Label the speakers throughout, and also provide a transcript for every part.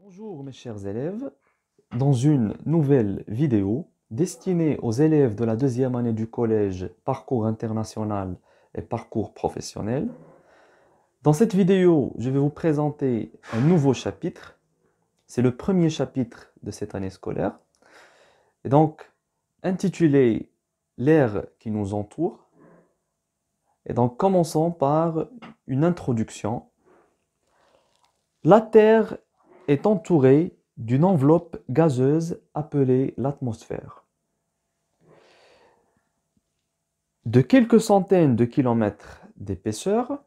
Speaker 1: Bonjour mes chers élèves, dans une nouvelle vidéo destinée aux élèves de la deuxième année du collège Parcours international et Parcours professionnel. Dans cette vidéo, je vais vous présenter un nouveau chapitre. C'est le premier chapitre de cette année scolaire. Et donc, intitulé L'ère qui nous entoure. Et donc, commençons par une introduction. La Terre est entourée d'une enveloppe gazeuse appelée l'atmosphère. De quelques centaines de kilomètres d'épaisseur,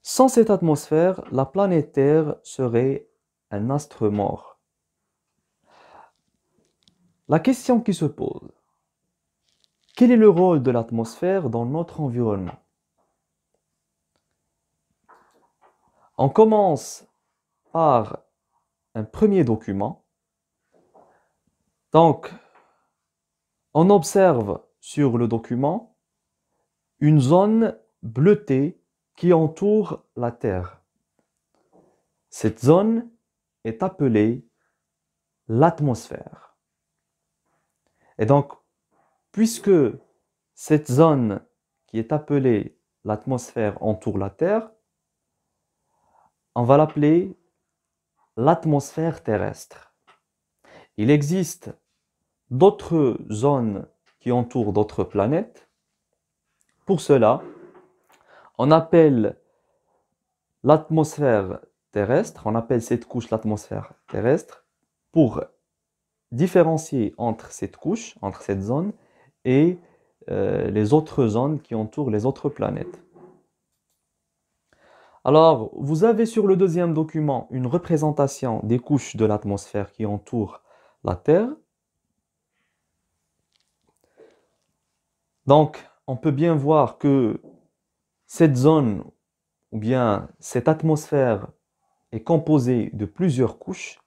Speaker 1: sans cette atmosphère, la planète Terre serait un astre mort. La question qui se pose, quel est le rôle de l'atmosphère dans notre environnement? On commence par un premier document. Donc, on observe sur le document une zone bleutée qui entoure la Terre. Cette zone est appelée l'atmosphère. Et donc, puisque cette zone qui est appelée l'atmosphère entoure la Terre, on va l'appeler l'atmosphère terrestre. Il existe d'autres zones qui entourent d'autres planètes. Pour cela, on appelle l'atmosphère terrestre, on appelle cette couche l'atmosphère terrestre pour différencier entre cette couche, entre cette zone et les autres zones qui entourent les autres planètes. Alors, vous avez sur le deuxième document une représentation des couches de l'atmosphère qui entourent la Terre. Donc, on peut bien voir que cette zone ou bien cette atmosphère est composée de plusieurs couches.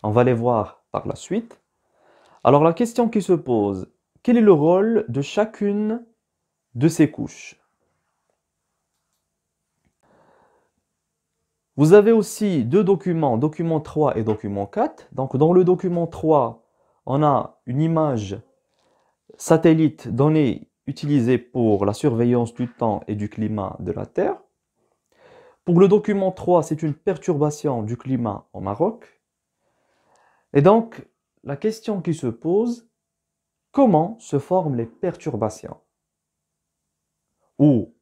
Speaker 1: On va les voir par la suite. Alors, la question qui se pose, quel est le rôle de chacune de ces couches? Vous avez aussi deux documents, document 3 et document 4. Donc, dans le document 3, on a une image satellite donnée utilisée pour la surveillance du temps et du climat de la Terre. Pour le document 3, c'est une perturbation du climat au Maroc. Et donc, la question qui se pose, comment se forment les perturbations? Ou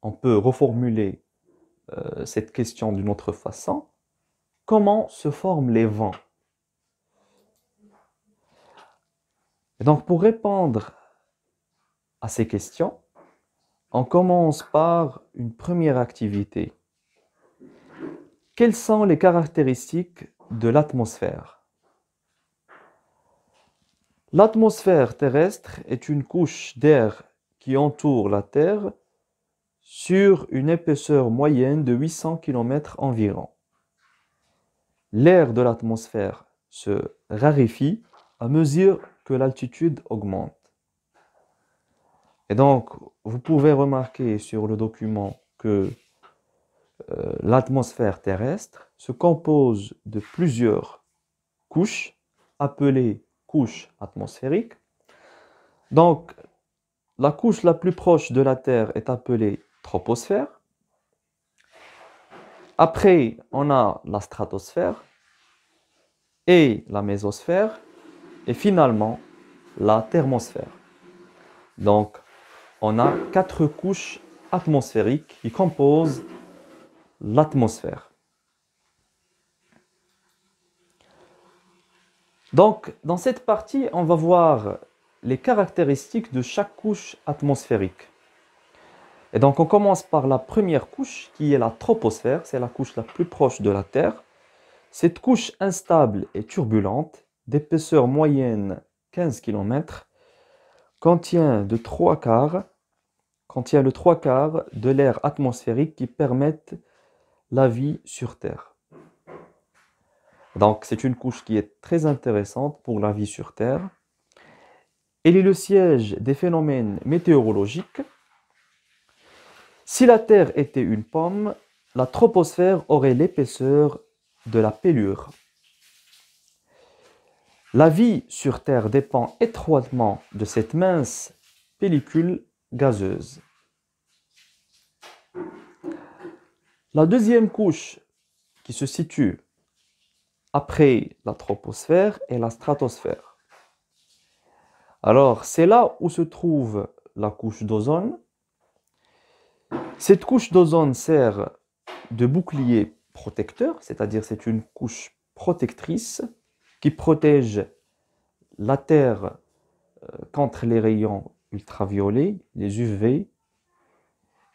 Speaker 1: on peut reformuler cette question d'une autre façon. Comment se forment les vents? Et donc, pour répondre à ces questions, on commence par une première activité. Quelles sont les caractéristiques de l'atmosphère? L'atmosphère terrestre est une couche d'air qui entoure la Terre sur une épaisseur moyenne de 800 km environ. L'air de l'atmosphère se raréfie à mesure que l'altitude augmente. Et donc, vous pouvez remarquer sur le document que l'atmosphère terrestre se compose de plusieurs couches appelées couches atmosphériques. Donc, la couche la plus proche de la Terre est appelée troposphère. Après, on a la stratosphère et la mésosphère et finalement la thermosphère. Donc, on a 4 couches atmosphériques qui composent l'atmosphère. Donc, dans cette partie, on va voir les caractéristiques de chaque couche atmosphérique. Et donc, on commence par la première couche, qui est la troposphère, c'est la couche la plus proche de la Terre. Cette couche instable et turbulente, d'épaisseur moyenne 15 km, contient le 3/4 de l'air atmosphérique qui permettent la vie sur Terre. Donc, c'est une couche qui est très intéressante pour la vie sur Terre. Elle est le siège des phénomènes météorologiques. Si la Terre était une pomme, la troposphère aurait l'épaisseur de la pelure. La vie sur Terre dépend étroitement de cette mince pellicule gazeuse. La deuxième couche qui se situe après la troposphère est la stratosphère. Alors, c'est là où se trouve la couche d'ozone. Cette couche d'ozone sert de bouclier protecteur, c'est-à-dire c'est une couche protectrice qui protège la Terre contre les rayons ultraviolets, les UV,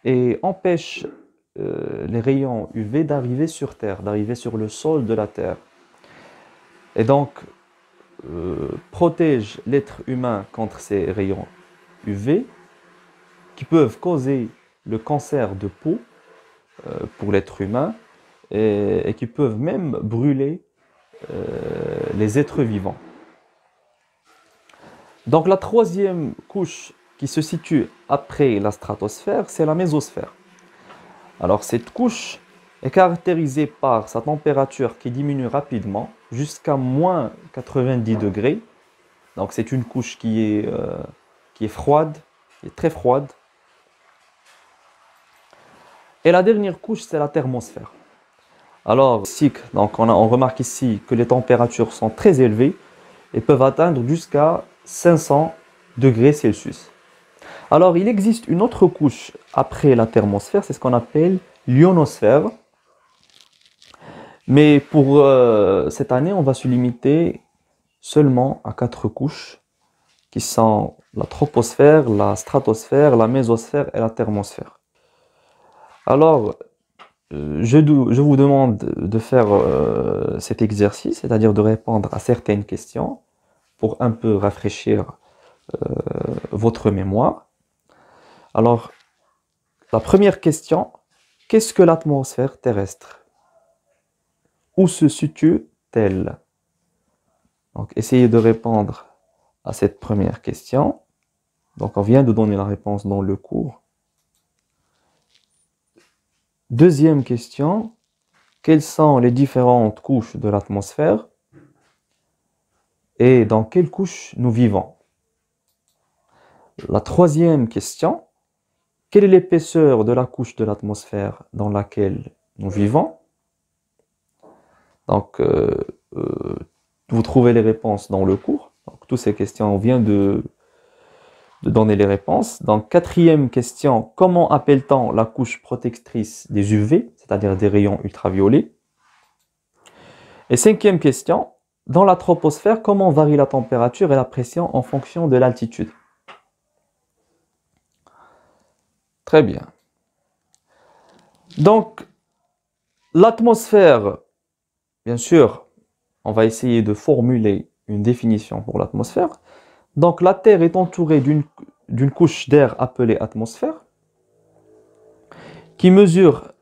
Speaker 1: et empêche les rayons UV d'arriver sur Terre, d'arriver sur le sol de la Terre. Et donc, protège l'être humain contre ces rayons UV qui peuvent causer le cancer de peau pour l'être humain et qui peuvent même brûler les êtres vivants. Donc la troisième couche qui se situe après la stratosphère, c'est la mésosphère. Alors cette couche est caractérisée par sa température qui diminue rapidement jusqu'à moins 90 degrés. Donc c'est une couche qui est froide, qui est très froide. Et la dernière couche, c'est la thermosphère. Alors ici, donc on remarque ici que les températures sont très élevées et peuvent atteindre jusqu'à 500 degrés Celsius. Alors il existe une autre couche après la thermosphère, c'est ce qu'on appelle l'ionosphère. Mais pour cette année, on va se limiter seulement à 4 couches qui sont la troposphère, la stratosphère, la mésosphère et la thermosphère. Alors, je vous demande de faire cet exercice, c'est-à-dire de répondre à certaines questions pour un peu rafraîchir votre mémoire. Alors, la première question, qu'est-ce que l'atmosphère terrestre? Où se situe-t-elle? Donc, essayez de répondre à cette première question. Donc, on vient de donner la réponse dans le cours. Deuxième question, quelles sont les différentes couches de l'atmosphère et dans quelle couche nous vivons? La troisième question, quelle est l'épaisseur de la couche de l'atmosphère dans laquelle nous vivons? Donc, vous trouvez les réponses dans le cours. Donc, toutes ces questions, on vient de donner les réponses. Donc, quatrième question, comment appelle-t-on la couche protectrice des UV, c'est-à-dire des rayons ultraviolets? Et cinquième question, dans la troposphère, comment varie la température et la pression en fonction de l'altitude? Très bien. Donc, l'atmosphère, bien sûr, on va essayer de formuler une définition pour l'atmosphère. Donc, la Terre est entourée d'une couche d'air appelée atmosphère qui mesure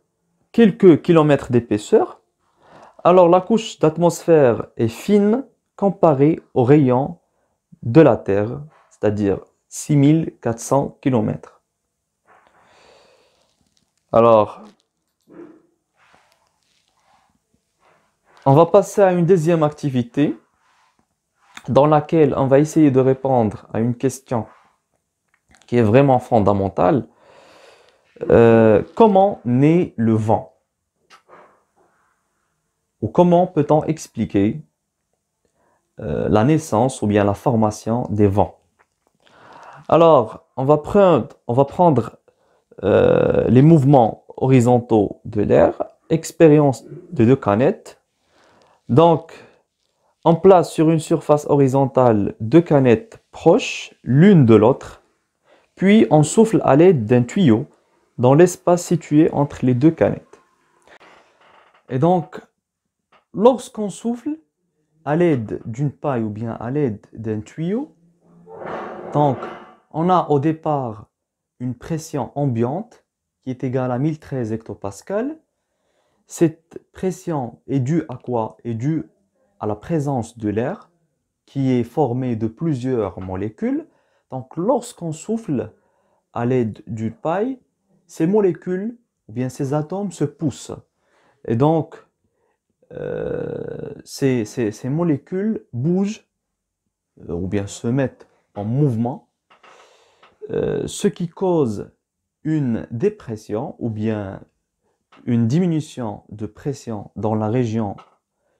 Speaker 1: quelques kilomètres d'épaisseur. Alors, la couche d'atmosphère est fine comparée aux rayons de la Terre, c'est-à-dire 6400 km. Alors, on va passer à une deuxième activité dans laquelle on va essayer de répondre à une question qui est vraiment fondamentale. Comment naît le vent? Ou comment peut-on expliquer la naissance ou bien la formation des vents? Alors, on va prendre les mouvements horizontaux de l'air, expérience de deux canettes. Donc, on place sur une surface horizontale deux canettes proches l'une de l'autre, puis on souffle à l'aide d'un tuyau dans l'espace situé entre les deux canettes. Et donc, lorsqu'on souffle à l'aide d'une paille ou bien à l'aide d'un tuyau, donc on a au départ une pression ambiante qui est égale à 1013 hectopascales. Cette pression est due à quoi? Est due à la présence de l'air qui est formé de plusieurs molécules. Donc lorsqu'on souffle à l'aide d'une paille, ces molécules ou bien ces atomes se poussent. Et donc ces molécules bougent ou bien se mettent en mouvement, ce qui cause une dépression ou bien une diminution de pression dans la région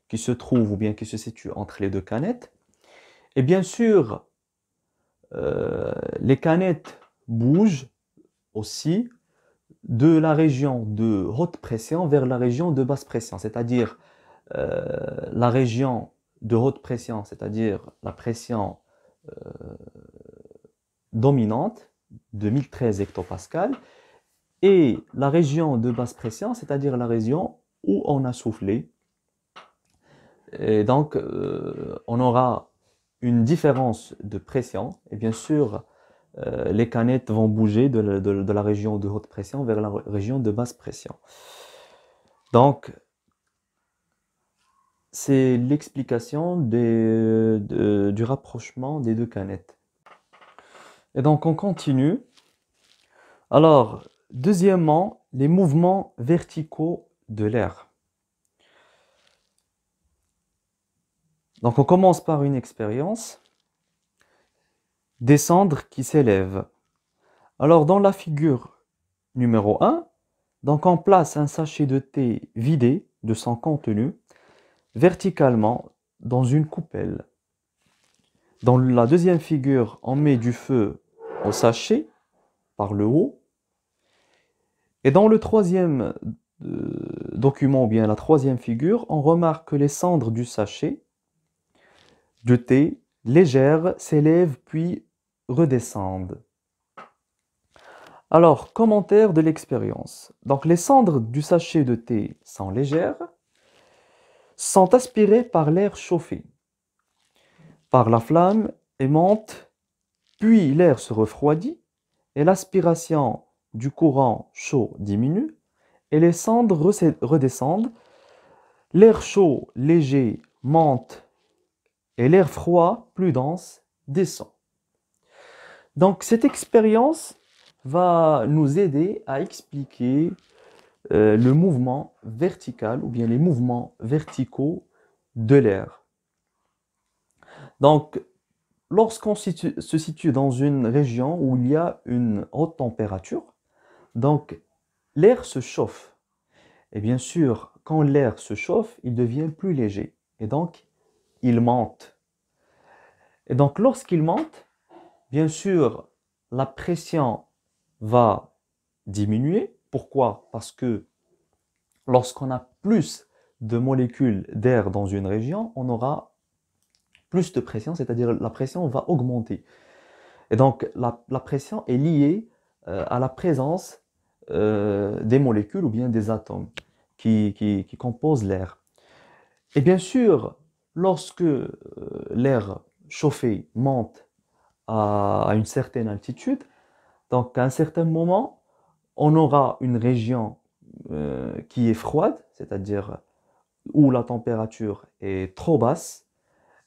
Speaker 1: qui se trouve ou bien qui se situe entre les deux canettes. Et bien sûr, les canettes bougent aussi de la région de haute pression vers la région de basse pression, c'est-à-dire la région de haute pression, c'est-à-dire la pression dominante de 1013 hectopascales, et la région de basse pression, c'est-à-dire la région où on a soufflé. Et donc, on aura une différence de pression, et bien sûr, les canettes vont bouger de la région de haute pression vers la région de basse pression. Donc, c'est l'explication du rapprochement des deux canettes. Et donc, on continue. Alors, deuxièmement, les mouvements verticaux de l'air. Donc, on commence par une expérience. Des cendres qui s'élèvent. Alors, dans la figure numéro 1, donc on place un sachet de thé vidé de son contenu verticalement dans une coupelle. Dans la deuxième figure, on met du feu au sachet par le haut. Et dans le troisième document, ou bien la troisième figure, on remarque que les cendres du sachet de thé légères s'élèvent puis redescendent. Alors, commentaire de l'expérience. Donc, les cendres du sachet de thé sont légères, sont aspirées par l'air chauffé, par la flamme et montent, puis l'air se refroidit et l'aspiration du courant chaud diminue et les cendres redescendent. L'air chaud léger monte et l'air froid plus dense descend. Donc, cette expérience va nous aider à expliquer le mouvement vertical ou bien les mouvements verticaux de l'air. Donc, lorsqu'on se situe dans une région où il y a une haute température, donc l'air se chauffe. Et bien sûr, quand l'air se chauffe, il devient plus léger. Et donc, il monte. Et donc, lorsqu'il monte, bien sûr, la pression va diminuer. Pourquoi? Parce que lorsqu'on a plus de molécules d'air dans une région, on aura plus de pression, c'est-à-dire la pression va augmenter. Et donc, la pression est liée à la présence des molécules ou bien des atomes qui composent l'air. Et bien sûr, lorsque l'air chauffé monte à une certaine altitude, donc à un certain moment, on aura une région qui est froide, c'est-à-dire où la température est trop basse,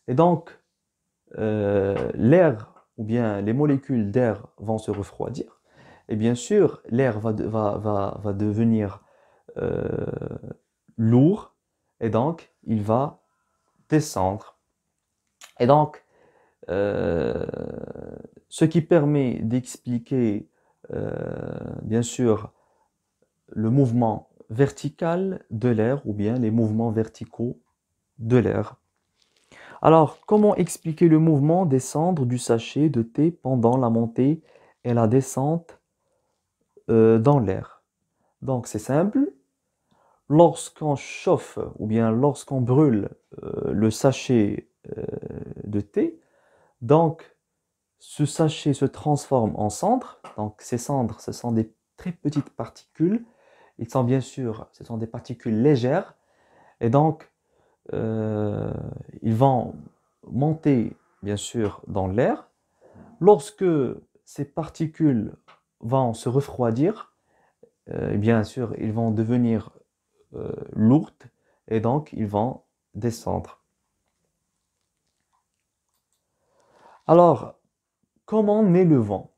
Speaker 1: et donc l'air ou bien les molécules d'air vont se refroidir, et bien sûr l'air va devenir lourd, et donc il va descendre. Et donc, ce qui permet d'expliquer bien sûr le mouvement vertical de l'air ou bien les mouvements verticaux de l'air. Alors, comment expliquer le mouvement des cendres du sachet de thé pendant la montée et la descente dans l'air? Donc, c'est simple. Lorsqu'on chauffe ou bien lorsqu'on brûle le sachet de thé, donc ce sachet se transforme en cendres. Donc, ces cendres, ce sont des très petites particules. Ils sont bien sûr, ce sont des particules légères. Et donc, ils vont monter, bien sûr, dans l'air. Lorsque ces particules vont se refroidir, bien sûr, ils vont devenir lourdes et donc ils vont descendre. Alors, comment naît le vent?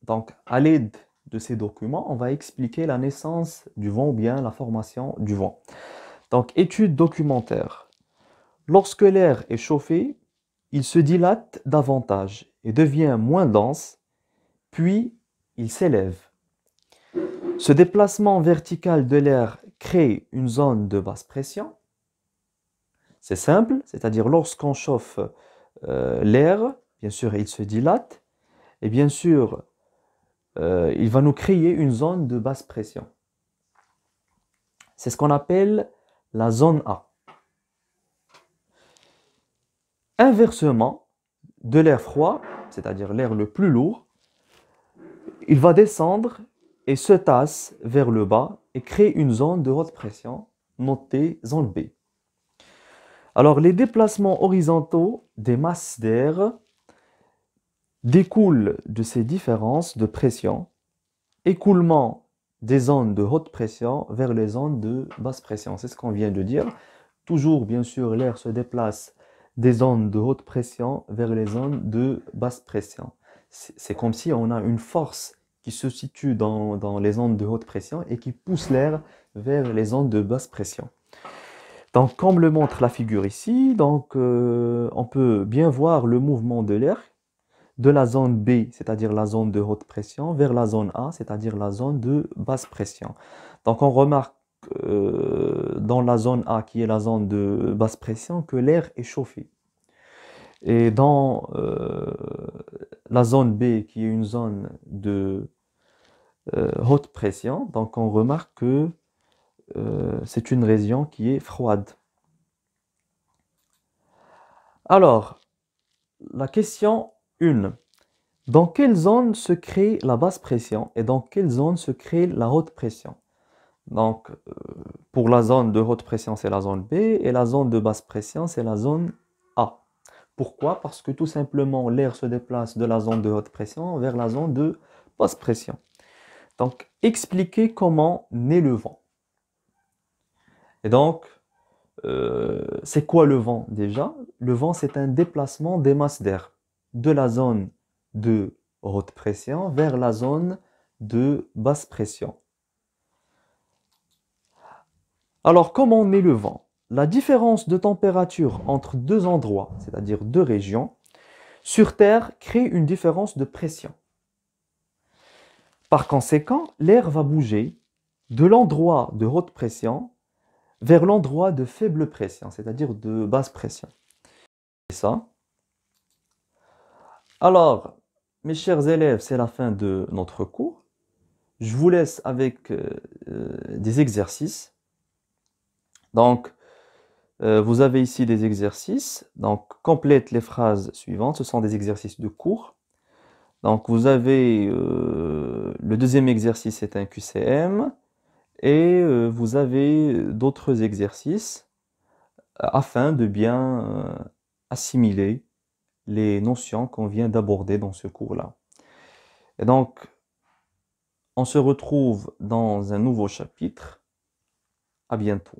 Speaker 1: Donc, à l'aide de ces documents, on va expliquer la naissance du vent ou bien la formation du vent. Donc, étude documentaire. Lorsque l'air est chauffé, il se dilate davantage et devient moins dense, puis il s'élève. Ce déplacement vertical de l'air crée une zone de basse pression. C'est simple, c'est-à-dire lorsqu'on chauffe l'air, bien sûr, il se dilate, et bien sûr, il va nous créer une zone de basse pression. C'est ce qu'on appelle la zone A. Inversement, de l'air froid, c'est-à-dire l'air le plus lourd, il va descendre et se tasse vers le bas et crée une zone de haute pression, notée zone B. Alors, les déplacements horizontaux des masses d'air découlent de ces différences de pression, écoulement des zones de haute pression vers les zones de basse pression. C'est ce qu'on vient de dire. Toujours, bien sûr, l'air se déplace des zones de haute pression vers les zones de basse pression. C'est comme si on a une force qui se situe dans les zones de haute pression et qui pousse l'air vers les zones de basse pression. Donc, comme le montre la figure ici, donc, on peut bien voir le mouvement de l'air de la zone B, c'est-à-dire la zone de haute pression, vers la zone A, c'est-à-dire la zone de basse pression. Donc, on remarque dans la zone A, qui est la zone de basse pression, que l'air est chauffé. Et dans la zone B, qui est une zone de haute pression, donc on remarque que c'est une région qui est froide. Alors, la question 1. Dans quelle zone se crée la basse pression et dans quelle zone se crée la haute pression? Donc, pour la zone de haute pression, c'est la zone B et la zone de basse pression, c'est la zone A. Pourquoi? Parce que tout simplement, l'air se déplace de la zone de haute pression vers la zone de basse pression. Donc, expliquez comment naît le vent. Et donc, c'est quoi le vent déjà? Le vent, c'est un déplacement des masses d'air de la zone de haute pression vers la zone de basse pression. Alors, comment naît le vent? La différence de température entre deux endroits, c'est-à-dire deux régions, sur Terre crée une différence de pression. Par conséquent, l'air va bouger de l'endroit de haute pression vers l'endroit de faible pression, c'est-à-dire de basse pression. C'est ça. Alors, mes chers élèves, c'est la fin de notre cours. Je vous laisse avec des exercices. Donc, vous avez ici des exercices. Donc, complète les phrases suivantes. Ce sont des exercices de cours. Donc, vous avez le deuxième exercice, c'est un QCM. Et vous avez d'autres exercices afin de bien assimiler les notions qu'on vient d'aborder dans ce cours-là. Et donc, on se retrouve dans un nouveau chapitre. À bientôt.